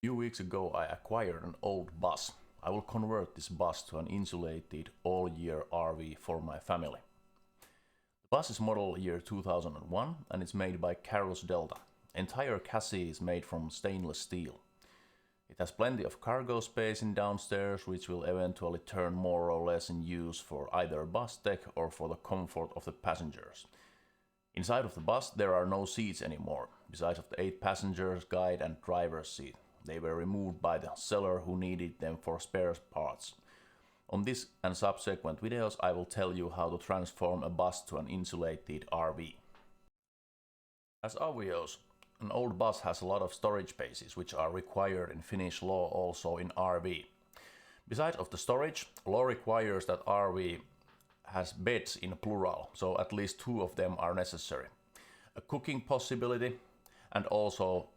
Few weeks ago I acquired an old bus. I will convert this bus to an insulated all-year RV for my family. The bus is model year 2001 and it's made by Carrus Delta. Entire chassis is made from stainless steel. It has plenty of cargo space in downstairs, which will eventually turn more or less in use for either bus deck or for the comfort of the passengers. Inside of the bus there are no seats anymore, besides of the 8 passengers, guide and driver's seat. They were removed by the seller who needed them for spare parts. On this and subsequent videos I will tell you how to transform a bus to an insulated RV. As obvious, an old bus has a lot of storage spaces which are required in Finnish law also in RV. Besides of the storage, law requires that RV has beds in plural, so at least 2 of them are necessary. A cooking possibility, and also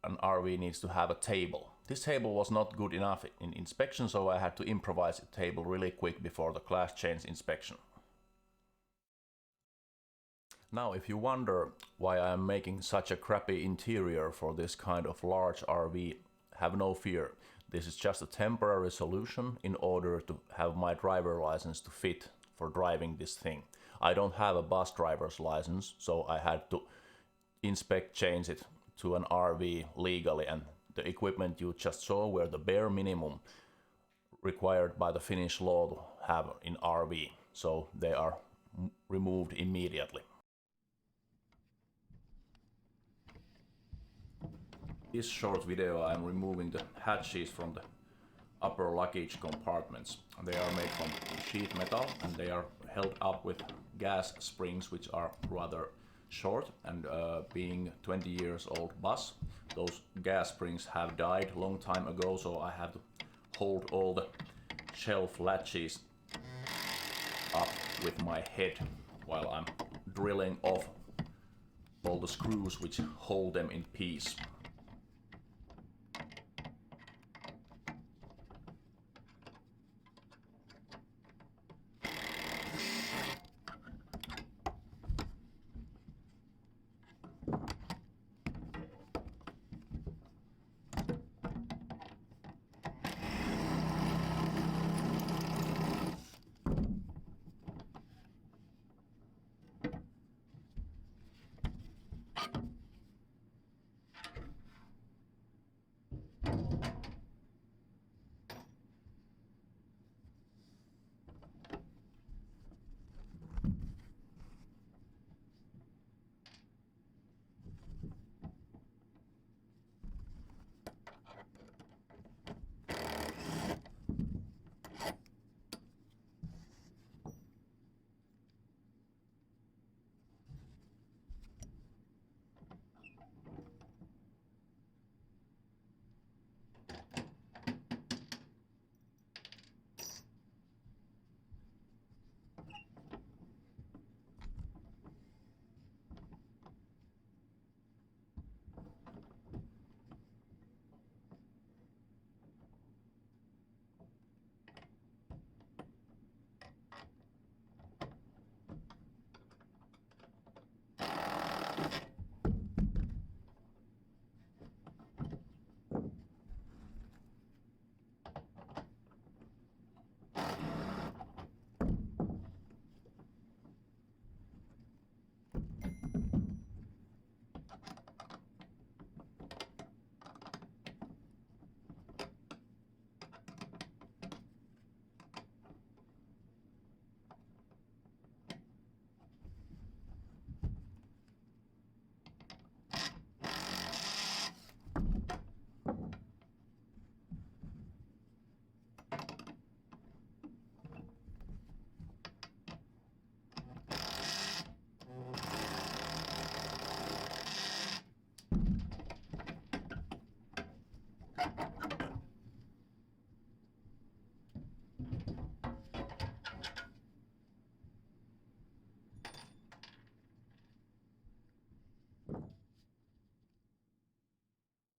an RV needs to have a table. This table was not good enough in inspection, so I had to improvise a table really quick before the class change inspection. Now if you wonder why I am making such a crappy interior for this kind of large RV, have no fear. This is just a temporary solution in order to have my driver license to fit for driving this thing. I don't have a bus driver's license, so I had to change it to an RV legally, and the equipment you just saw were the bare minimum required by the Finnish law to have in RV, so they are removed immediately. In this short video I am removing the hatches from the upper luggage compartments. They are made from sheet metal and they are held up with gas springs which are rather short, and being 20 years old bus, those gas springs have died long time ago, so I have to hold all the shelf latches up with my head while I'm drilling off all the screws which hold them in peace.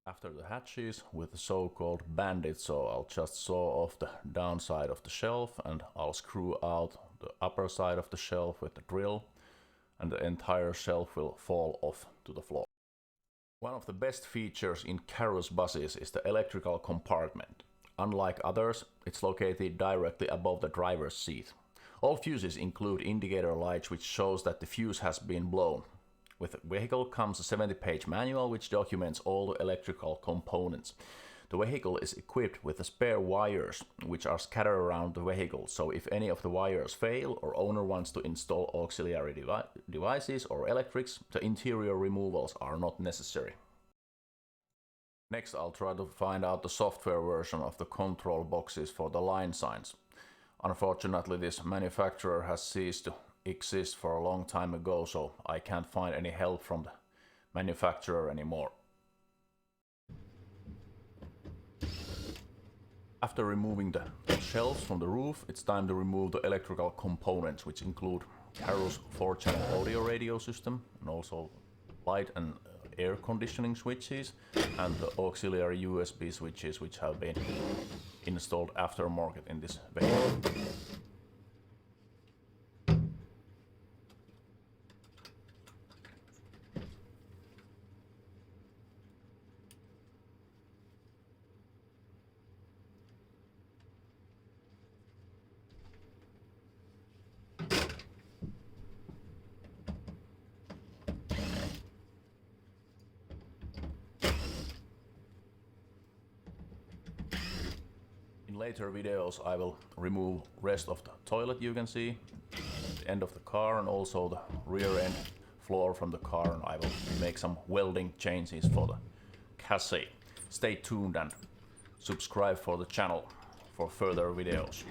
After the hatches with the so-called bandit saw, I'll just saw off the downside of the shelf and I'll screw out the upper side of the shelf with the drill, and the entire shelf will fall off to the floor. One of the best features in Carrus buses is the electrical compartment. Unlike others, it's located directly above the driver's seat. All fuses include indicator lights which shows that the fuse has been blown. With the vehicle comes a 70-page manual which documents all the electrical components. The vehicle is equipped with the spare wires which are scattered around the vehicle, so if any of the wires fail or owner wants to install auxiliary devices or electrics, the interior removals are not necessary. Next, I'll try to find out the software version of the control boxes for the line signs. Unfortunately, this manufacturer has ceased to exist for a long time ago, so I can't find any help from the manufacturer anymore. After removing the shelves from the roof, it's time to remove the electrical components, which include Carrus 4-channel audio radio system and also light and air conditioning switches and the auxiliary USB switches which have been installed aftermarket in this vehicle. In later videos I will remove rest of the toilet you can see, the end of the car and also the rear end floor from the car, and I will make some welding changes for the chassis. Stay tuned and subscribe for the channel for further videos.